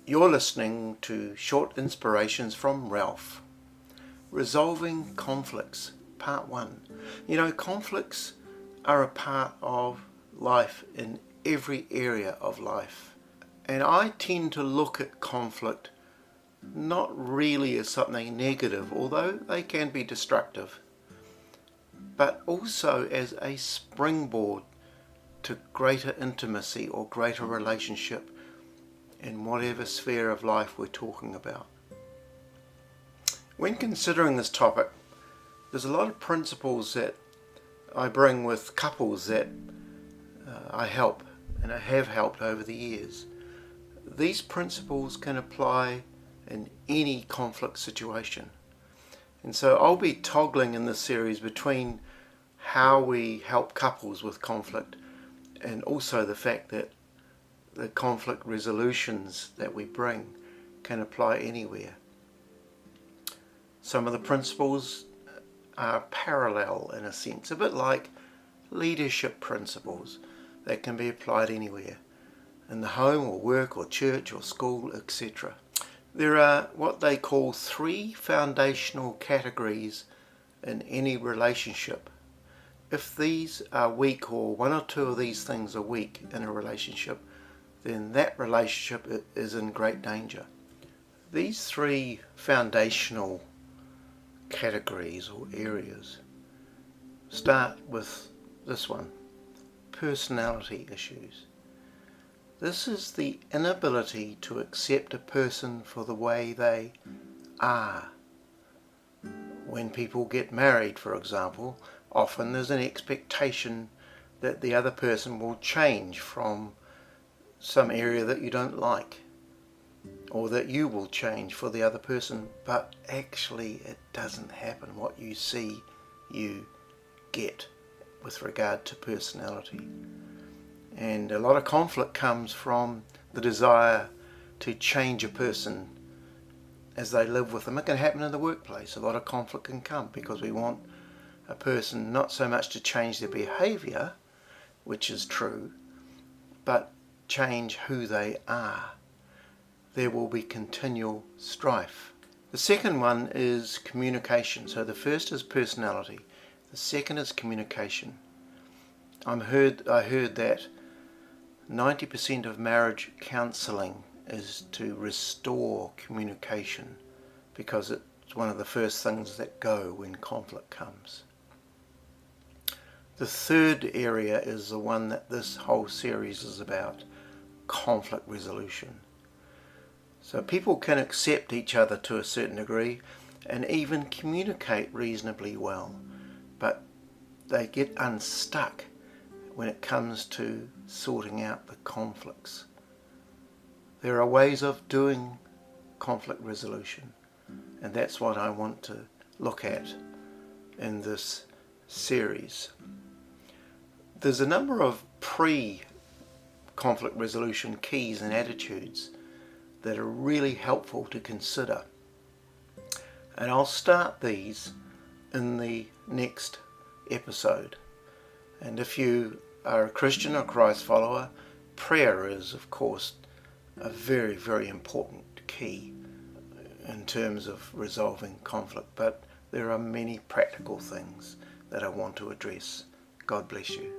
You're listening to Short Inspirations from Ralph. Resolving Conflicts, Part 1. You know, conflicts are a part of life in every area of life. And I tend to look at conflict not really as something negative, although they can be destructive, but also as a springboard to greater intimacy or greater relationship in whatever sphere of life we're talking about. When considering this topic, there's a lot of principles that I bring with couples that I help and I have helped over the years. These principles can apply in any conflict situation. And so I'll be toggling in this series between how we help couples with conflict and also the fact that the conflict resolutions that we bring can apply anywhere. Some of the principles are parallel in a sense, a bit like leadership principles that can be applied anywhere, in the home or work or church or school, etc. There are what they call 3 foundational categories in any relationship. If these are weak, or 1 or 2 of these things are weak in a relationship, then that relationship is in great danger. These 3 foundational categories or areas start with this one: personality issues. This is the inability to accept a person for the way they are. When people get married, for example, often there's an expectation that the other person will change from some area that you don't like, or that you will change for the other person, but actually it doesn't happen. What you see, you get with regard to personality. And a lot of conflict comes from the desire to change a person as they live with them. It can happen in the workplace. A lot of conflict can come because we want a person not so much to change their behaviour, which is true, but change who they are. There will be continual strife. The second one is communication. So the first is personality. The second is communication. I heard that 90% of marriage counselling is to restore communication, because it's one of the first things that go when conflict comes. The third area is the one that this whole series is about: conflict resolution. So people can accept each other to a certain degree and even communicate reasonably well, but they get unstuck when it comes to sorting out the conflicts. There are ways of doing conflict resolution, and that's what I want to look at in this series. There's a number of pre-conflict resolution keys and attitudes that are really helpful to consider, and I'll start these in the next episode. And if you are a Christian or Christ follower, prayer is, of course, a very, very important key in terms of resolving conflict, but there are many practical things that I want to address. God bless you.